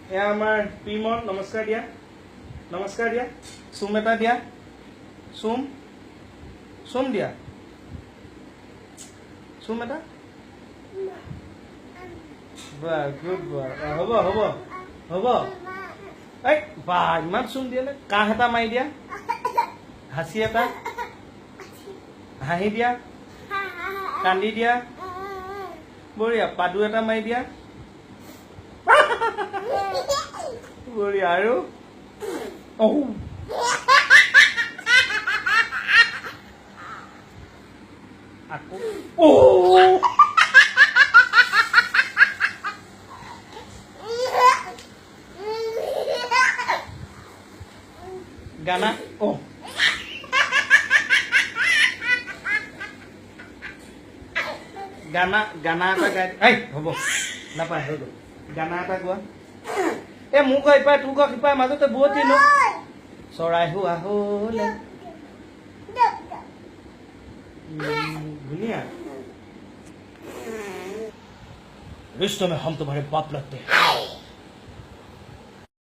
এয়া আমাৰ পিমন নমস্কাৰ দিয়া চুম এটা দিয়া চুম দিয়া চুম এটা বাহ গুড বয় হ'ব এই বা ইমান চুম দিয়ে নে কাহ এটা মাৰি দিয়া হাঁচি এটা হাঁহি দিয়া কান্দি দিয়া বঢ়িয়া পাদু এটা মাৰি দিয়া বঢ়িয়া আৰু আকৌ গানা গানা এটা গাই এই হ'ব নাপায় হৈ গ'ল গানা এটা গোৱা এ মোক কয় ইপাই তোৰ কয় সিপাই মাজতে বহুত দিনো চৰাই হোৱা হ'লে ধুনীয়া रिश्तों में हम तुम्हारे बाप लगते हैं